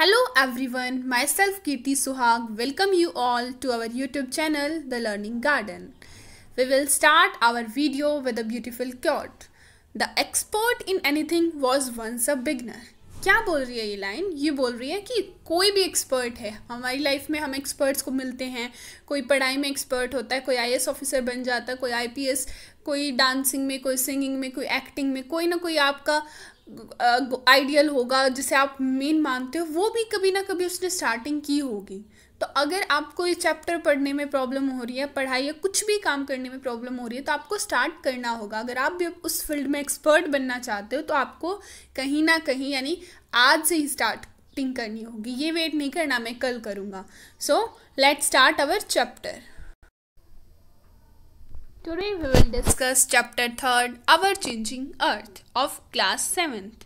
Hello everyone, myself Kirti Suhag welcome you all to our YouTube channel The Learning Garden. We will start our video with a beautiful quote. The expert in anything was once a beginner. क्या बोल रही है ये line? ये बोल रही है कि कोई भी एक्सपर्ट है, हमारी लाइफ में हम एक्सपर्ट्स को मिलते हैं. कोई पढ़ाई में एक्सपर्ट होता है, कोई आईएएस ऑफिसर बन जाता है, कोई आईपीएस, कोई डांसिंग में, कोई सिंगिंग में, कोई एक्टिंग में, कोई ना कोई आपका आइडियल होगा जिसे आप मेन मानते हो. वो भी कभी ना कभी उसने स्टार्टिंग की होगी. तो अगर आपको ये चैप्टर पढ़ने में प्रॉब्लम हो रही है, पढ़ाई या कुछ भी काम करने में प्रॉब्लम हो रही है, तो आपको स्टार्ट करना होगा. अगर आप भी उस फील्ड में एक्सपर्ट बनना चाहते हो तो आपको कहीं ना कहीं यानी आज से ही स्टार्टिंग करनी होगी. ये वेट नहीं करना मैं कल करूँगा. So let's start our chapter. Today we will discuss chapter 3rd, Our Changing Earth of class 7th.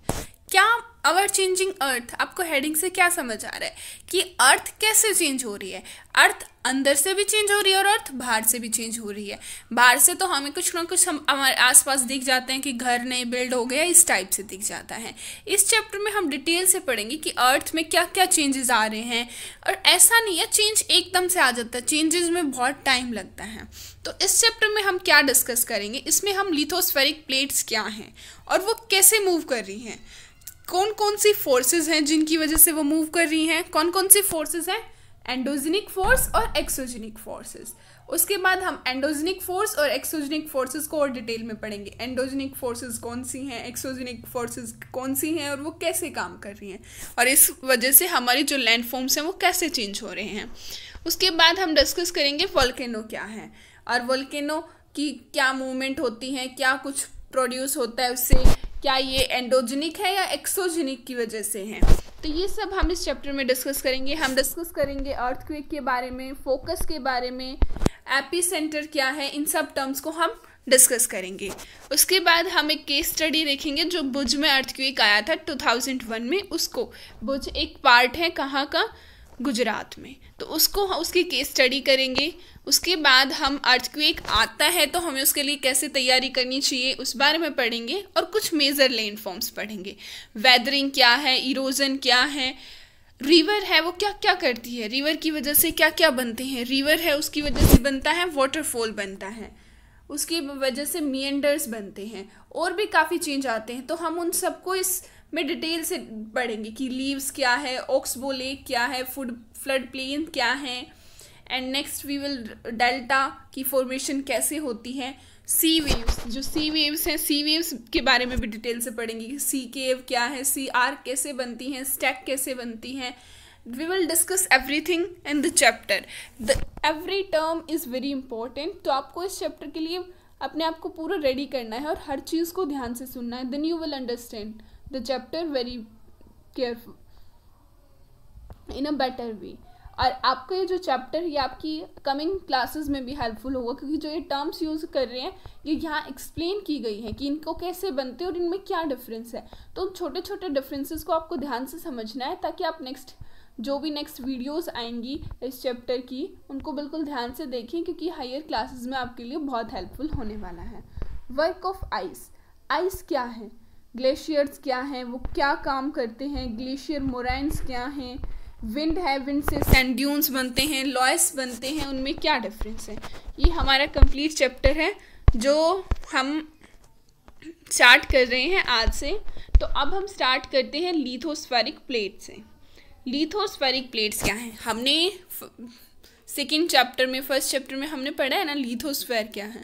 क्या Our Changing Earth आपको हेडिंग से क्या समझ आ रहा है कि अर्थ कैसे चेंज हो रही है? अर्थ अंदर से भी चेंज हो रही है और अर्थ बाहर से भी चेंज हो रही है. बाहर से तो हमें कुछ ना कुछ हम हमारे आसपास दिख जाते हैं कि घर नए बिल्ड हो गया, इस टाइप से दिख जाता है. इस चैप्टर में हम डिटेल से पढ़ेंगे कि अर्थ में क्या क्या चेंजेस आ रहे हैं. और ऐसा नहीं है चेंज एकदम से आ जाता है, चेंजेस में बहुत टाइम लगता है. तो इस चैप्टर में हम क्या डिस्कस करेंगे, इसमें हम लिथोस्फेरिक प्लेट्स क्या हैं और वो कैसे मूव कर रही हैं, कौन कौन सी फोर्सेस हैं जिनकी वजह से वो मूव कर रही हैं, कौन कौन सी फोर्सेस हैं, एंडोजेनिक फोर्स और एक्सोजेनिक फोर्सेस. उसके बाद हम एंडोजेनिक फोर्स और एक्सोजेनिक फोर्सेस को और डिटेल में पढ़ेंगे. एंडोजेनिक फोर्सेस कौन सी हैं, एक्सोजेनिक फोर्सेस कौन सी हैं और वो कैसे काम कर रही हैं और इस वजह से हमारी जो लैंड फॉर्म्स हैं वो कैसे चेंज हो रहे हैं. उसके बाद हम डिस्कस करेंगे वोल्केनो क्या है और वोल्केनो की क्या मूवमेंट होती है, क्या कुछ प्रोड्यूस होता है उससे, क्या ये एंडोजेनिक है या एक्सोजेनिक की वजह से है. तो ये सब हम इस चैप्टर में डिस्कस करेंगे. हम डिस्कस करेंगे अर्थक्वेक के बारे में, फोकस के बारे में, एपी सेंटर क्या है, इन सब टर्म्स को हम डिस्कस करेंगे. उसके बाद हम एक केस स्टडी देखेंगे जो भुज में अर्थक्वेक आया था 2001 में. उसको भुज एक पार्ट है कहाँ का, गुजरात में, तो उसको उसकी केस स्टडी करेंगे. उसके बाद हम अर्थक्वेक आता है तो हमें उसके लिए कैसे तैयारी करनी चाहिए उस बारे में पढ़ेंगे और कुछ मेजर लैंड फॉर्म्स पढ़ेंगे. वेदरिंग क्या है, इरोजन क्या है, रिवर है वो क्या क्या करती है, रिवर की वजह से क्या क्या बनते हैं, रिवर है उसकी वजह से बनता है वाटरफॉल बनता है, उसकी वजह से मिएंडर्स बनते हैं, और भी काफ़ी चेंज आते हैं. तो हम उन सबको इस में डिटेल से पढ़ेंगे कि लीव्स क्या है, ऑक्सबो लेक क्या है, फ्लड प्लेन क्या है, and next we will delta की फॉर्मेशन कैसे होती है. सी वेव्स, जो सी वेव्स हैं, सी वेव्स के बारे में भी डिटेल से पढ़ेंगे कि सी केव क्या है, सी आर्क कैसे बनती हैं, स्टैक कैसे बनती हैं. We will discuss everything in the chapter. Every term is very important. तो आपको इस चैप्टर के लिए अपने आप को पूरा रेडी करना है और हर चीज़ को ध्यान से सुनना है. Then you will understand the chapter very careful in a better way. और आपको ये जो चैप्टर ये आपकी कमिंग क्लासेस में भी हेल्पफुल होगा क्योंकि जो ये टर्म्स यूज़ कर रहे हैं ये यहाँ एक्सप्लेन की गई हैं कि इनको कैसे बनते हैं और इनमें क्या डिफरेंस है. तो छोटे छोटे डिफरेंसेस को आपको ध्यान से समझना है ताकि आप जो भी नेक्स्ट वीडियोस आएंगी इस चैप्टर की उनको बिल्कुल ध्यान से देखें क्योंकि हायर क्लासेस में आपके लिए बहुत हेल्पफुल होने वाला है. वर्क ऑफ आइस, आइस क्या है, ग्लेशियर्स क्या हैं, वो क्या काम करते हैं, ग्लेशियर मोराइन्स क्या हैं, विंड है, विंड से सैंड ड्यून्स बनते हैं, लॉयस बनते हैं, उनमें क्या डिफरेंस है. ये हमारा कंप्लीट चैप्टर है जो हम स्टार्ट कर रहे हैं आज से. तो अब हम स्टार्ट करते हैं लिथोस्फेरिक प्लेट से. लिथोस्फेरिक प्लेट्स क्या हैं, हमने सेकेंड चैप्टर में, फर्स्ट चैप्टर में हमने पढ़ा है ना लिथोस्फेयर क्या है,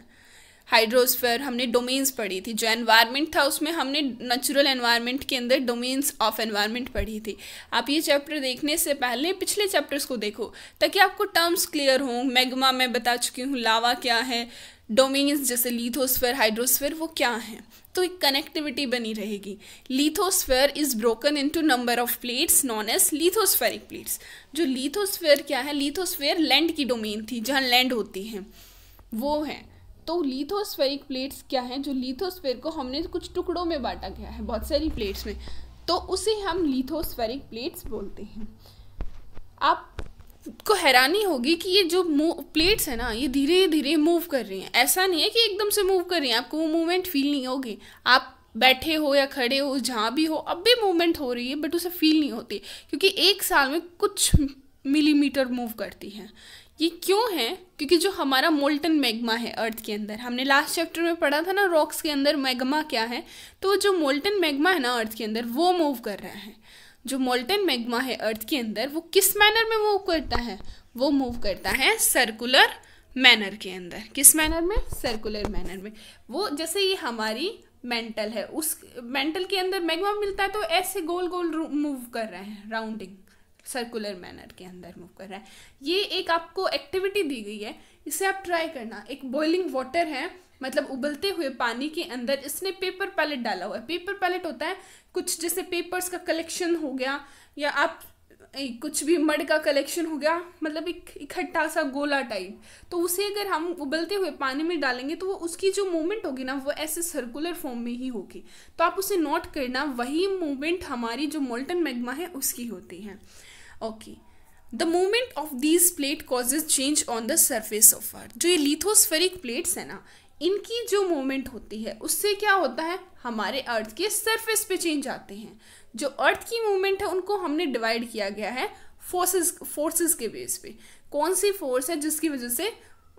हाइड्रोस्फेयर हमने डोमेन्स पढ़ी थी. जो एनवायरनमेंट था उसमें हमने नेचुरल एनवायरनमेंट के अंदर डोमेन्स ऑफ एनवायरनमेंट पढ़ी थी. आप ये चैप्टर देखने से पहले पिछले चैप्टर्स को देखो ताकि आपको टर्म्स क्लियर हों. मैग्मा मैं बता चुकी हूँ, लावा क्या है, डोमेन्स जैसे लिथोस्फेयर, हाइड्रोस्फेयर वो क्या हैं, तो एक कनेक्टिविटी बनी रहेगी. Lithosphere is broken into number of plates known as lithospheric plates. जो लिथोस्फेयर क्या है, लिथोस्फेयर लैंड की डोमेन थी जहाँ लैंड होती हैं वो है. तो लिथोस्फेरिक प्लेट्स क्या हैं, जो लिथोस्फेयर को हमने कुछ टुकड़ों में बांटा गया है बहुत सारी प्लेट्स में, तो उसे हम लिथोस्फेरिक प्लेट्स बोलते हैं. आपको हैरानी होगी कि ये जो प्लेट्स है ना ये धीरे धीरे मूव कर रही हैं. ऐसा नहीं है कि एकदम से मूव कर रही हैं, आपको वो मूवमेंट फील नहीं होगी. आप बैठे हो या खड़े हो, जहाँ भी हो, अब भी मूवमेंट हो रही है बट उसे फील नहीं होती, क्योंकि एक साल में कुछ मिलीमीटर मूव करती है। ये क्यों है? क्योंकि जो हमारा मोल्टन मैग्मा है अर्थ के अंदर, हमने लास्ट चैप्टर में पढ़ा था ना रॉक्स के अंदर मैग्मा क्या है, तो जो मोल्टन मैग्मा है ना अर्थ के अंदर वो मूव कर रहा है। जो मोल्टन मैग्मा है अर्थ के अंदर वो किस मैनर में मूव करता है? वो मूव करता है सर्कुलर मैनर के अंदर। किस मैनर में? सर्कुलर मैनर में। वो जैसे ये हमारी मेंटल है, उस मेंटल के अंदर मैग्मा मिलता है तो ऐसे गोल गोल मूव कर रहे हैं, राउंडिंग सर्कुलर मैनर के अंदर मूव कर रहा है। ये एक आपको एक्टिविटी दी गई है, इसे आप ट्राई करना। एक बॉइलिंग वाटर है, मतलब उबलते हुए पानी के अंदर इसने पेपर पैलेट डाला हुआ है। पेपर पैलेट होता है कुछ जैसे पेपर्स का कलेक्शन हो गया, या आप कुछ भी मड का कलेक्शन हो गया, मतलब एक इकट्ठा सा गोला टाइप। तो उसे अगर हम उबलते हुए पानी में डालेंगे तो वो उसकी जो मूवमेंट होगी ना वो ऐसे सर्कुलर फॉर्म में ही होगी। तो आप उसे नोट करना, वही मूवमेंट हमारी जो मोल्टन मैग्मा है उसकी होती है। Okay, the movement of these plate causes change on the surface of earth. जो ये लिथोस्फेरिक प्लेट्स है ना, इनकी जो मूवमेंट होती है उससे क्या होता है, हमारे अर्थ के सरफेस पे चेंज आते हैं। जो अर्थ की मूवमेंट है उनको हमने डिवाइड किया गया है फोर्सेस के बेस पे। कौन सी फोर्स है जिसकी वजह से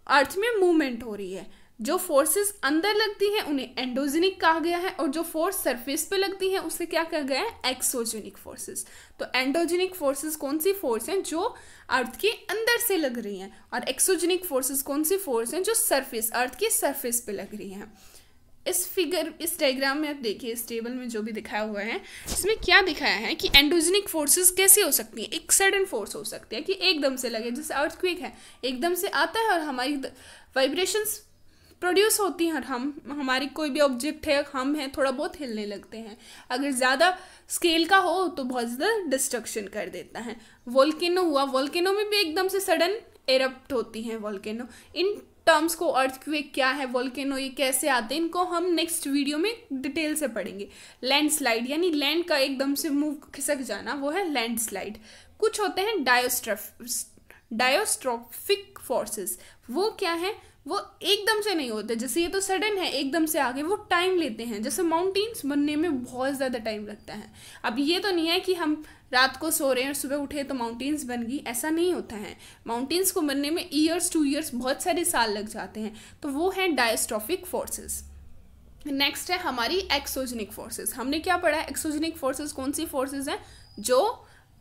अर्थ में मूवमेंट हो रही है? जो फोर्सेस अंदर लगती हैं उन्हें एंडोजेनिक कहा गया है, और जो फोर्स सरफेस पे लगती है उसे क्या कहा गया है? Exogenic forces. तो एंडोजेनिक फोर्सेस कौन सी फोर्स हैं? जो अर्थ के अंदर से लग रही हैं, और एक्सोजेनिक फोर्सेस कौन सी फोर्स हैं? जो सरफेस, अर्थ के सरफेस पे लग रही हैं। इस डायग्राम में आप देखिए, इस टेबल में जो भी दिखाया हुआ है इसमें क्या दिखाया है कि एंडोजेनिक फोर्सेस कैसे हो सकती हैं। एक सडन फोर्स हो सकती है कि एकदम से लगे, जैसे अर्थक्वेक है, एकदम से आता है और हमारी वाइब्रेशंस प्रोड्यूस होती हैं, और हमारी कोई भी ऑब्जेक्ट है, हम हैं, थोड़ा बहुत हिलने लगते हैं। अगर ज़्यादा स्केल का हो तो बहुत ज़्यादा डिस्ट्रक्शन कर देता है। वोल्केनो हुआ, वोल्केनो में भी एकदम से सडन एरप्ट होती हैं वोल्केनो। इन टर्म्स को, अर्थक्वेक क्या है, वोल्केनो ये कैसे आते हैं, इनको हम नेक्स्ट वीडियो में डिटेल से पढ़ेंगे। लैंडस्लाइड यानी लैंड का एकदम से मूव खिसक जाना, वो है लैंडस्लाइड। कुछ होते हैं डायोस्ट्रोफिक फोर्सेस। वो क्या है? वो एकदम से नहीं होते, जैसे ये तो सडन है एकदम से आगे, वो टाइम लेते हैं। जैसे माउंटेन्स बनने में बहुत ज़्यादा टाइम लगता है। अब ये तो नहीं है कि हम रात को सो रहे हैं और सुबह उठे तो माउंटेन्स बन गई, ऐसा नहीं होता है। माउंटेन्स को बनने में ईयर्स 2 ईयर्स बहुत सारे साल लग जाते हैं। तो वो है डायोस्ट्रोफिक फोर्सेस। नेक्स्ट है हमारी एक्सोजेनिक फोर्सेस। हमने क्या पढ़ा है? एक्सोजेनिक फोर्सेस कौन सी फोर्सेस हैं? जो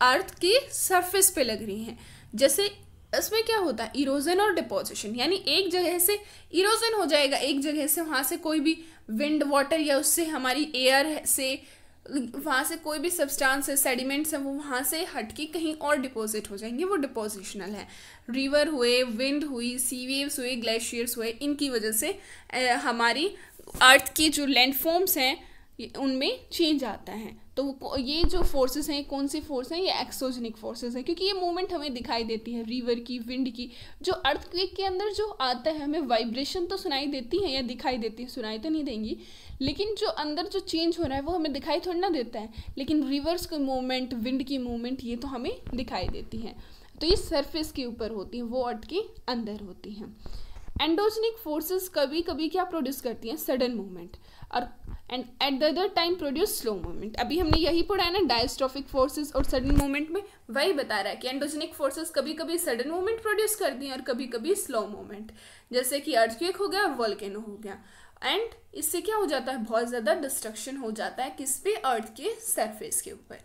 अर्थ की सरफेस पे लग रही हैं। जैसे इसमें क्या होता है? इरोजन और डिपोजिशन, यानी एक जगह से इरोजन हो जाएगा, एक जगह से वहाँ से कोई भी विंड वाटर या उससे हमारी एयर से वहाँ से कोई भी सब्सटेंस है, सेडिमेंट्स हैं, वो वहाँ से हट के कहीं और डिपॉजिट हो जाएंगे, वो डिपोजिशनल है। रिवर हुए, विंड हुई, सी वेव्स हुए, ग्लेशियर्स हुए, इनकी वजह से हमारी अर्थ की जो लैंडफॉर्म्स हैं उनमें चेंज आता है। तो ये जो फोर्सेस हैं, कौन सी फोर्स हैं? ये एक्सोजेनिक फोर्सेस हैं, क्योंकि ये मूवमेंट हमें दिखाई देती है रिवर की, विंड की। जो अर्थक्वेक के अंदर जो आता है हमें वाइब्रेशन तो सुनाई देती है या दिखाई देती है, सुनाई तो नहीं देंगी, लेकिन जो अंदर जो चेंज हो रहा है वो हमें दिखाई थोड़ी ना देता है। लेकिन रिवर्स की मूवमेंट, विंड की मूवमेंट, ये तो हमें दिखाई देती है। तो ये सरफेस के ऊपर होती हैं, वो अर्थ के अंदर होती हैं। एंडोजेनिक फोर्सेस कभी कभी क्या प्रोड्यूस करती हैं? सडन मूवमेंट, और and at the other time produce slow movement. अभी हमने यही पढ़ा है ना, डायस्ट्रोफिक फोर्सेस और सडन मूवमेंट में वही बता रहा है कि एंडोजेनिक फोर्सेस कभी कभी सडन मूवमेंट प्रोड्यूस करती हैं और कभी कभी स्लो मूवमेंट, जैसे कि अर्थक्वेक हो गया और वोल्केनो हो गया। एंड इससे क्या हो जाता है? बहुत ज़्यादा डिस्ट्रक्शन हो जाता है किस पे? अर्थ के सरफेस के ऊपर।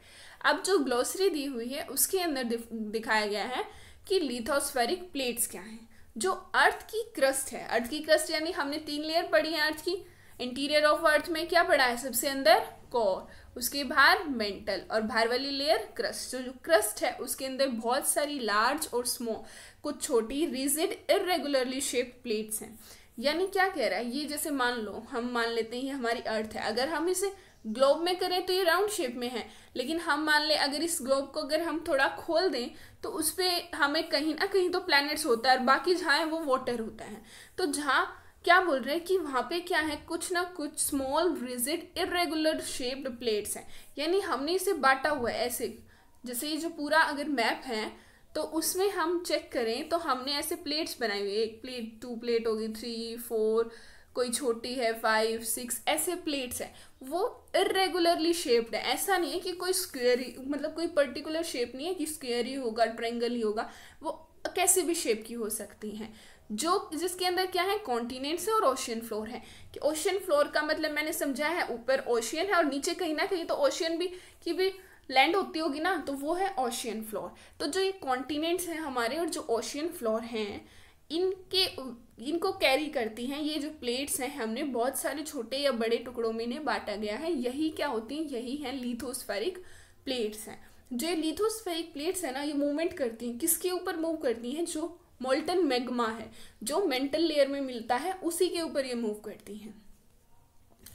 अब जो ग्लोसरी दी हुई है उसके अंदर दिखाया गया है कि लिथोस्फेरिक प्लेट्स क्या हैं। जो अर्थ की क्रस्ट है, अर्थ की क्रस्ट यानी हमने 3 लेयर पढ़ी है अर्थ की। इंटीरियर ऑफ अर्थ में क्या पढ़ा है? सबसे अंदर कोर, उसके बाहर मेंटल, और बाहर वाली लेयर क्रस्ट। जो क्रस्ट है उसके अंदर बहुत सारी लार्ज और स्मॉल, कुछ छोटी रिजिड इरेगुलरली शेप्ड प्लेट्स हैं। यानी क्या कह रहा है ये? जैसे मान लो हम मान लेते हैं ये हमारी अर्थ है, अगर हम इसे ग्लोब में करें तो ये राउंड शेप में है, लेकिन हम मान लें अगर इस ग्लोब को अगर हम थोड़ा खोल दें तो उस पर हमें कहीं ना कहीं तो प्लैनेट्स होता है और बाकी जहाँ है वो वाटर होता है। तो जहाँ क्या बोल रहे हैं कि वहाँ पे क्या है? कुछ ना कुछ small rigid irregular shaped plates हैं। यानी हमने इसे बांटा हुआ है ऐसे, जैसे ये जो पूरा अगर मैप है तो उसमें हम चेक करें तो हमने ऐसे प्लेट्स बनाई हुई है। 1 प्लेट, 2 प्लेट होगी, 3, 4, कोई छोटी है 5, 6 ऐसे प्लेट्स हैं, वो इरेगुलरली शेप्ड है। ऐसा नहीं है कि कोई स्क्वायर ही, मतलब कोई पर्टिकुलर शेप नहीं है कि स्क्वायर ही होगा, ट्रायंगल ही होगा, वो कैसे भी शेप की हो सकती हैं। जो जिसके अंदर क्या है, कॉन्टिनेंट्स है और ओशियन फ्लोर है। कि ओशियन फ्लोर का मतलब मैंने समझाया है, ऊपर ओशियन है और नीचे कहीं ना कहीं तो ओशियन भी की भी लैंड होती होगी ना, तो वो है ओशियन फ्लोर। तो जो ये कॉन्टिनेंट्स हैं हमारे और जो ओशियन फ्लोर हैं, इनको कैरी करती हैं ये जो प्लेट्स हैं, हमने बहुत सारे छोटे या बड़े टुकड़ों में इन्हें बांटा गया है। यही क्या होती हैं, यही हैं लिथोस्फेरिक प्लेट्स हैं। जो ये लिथोस्फेरिक प्लेट्स हैं ना, ये मूवमेंट करती हैं, किसके ऊपर मूव करती हैं, जो मोल्टन मैग्मा है, जो मेंटल लेयर में मिलता है, उसी के ऊपर ये मूव करती हैं।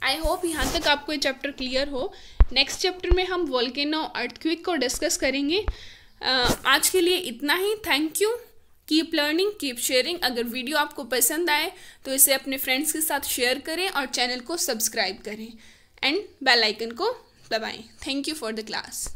आई होप यहाँ तक आपको ये चैप्टर क्लियर हो। नेक्स्ट चैप्टर में हम वोल्केनो अर्थक्वेक को डिस्कस करेंगे। आज के लिए इतना ही। Thank you. Keep learning, keep sharing. अगर वीडियो आपको पसंद आए तो इसे अपने फ्रेंड्स के साथ शेयर करें और चैनल को सब्सक्राइब करें एंड बेल आइकन को दबाएं। Thank you for the class.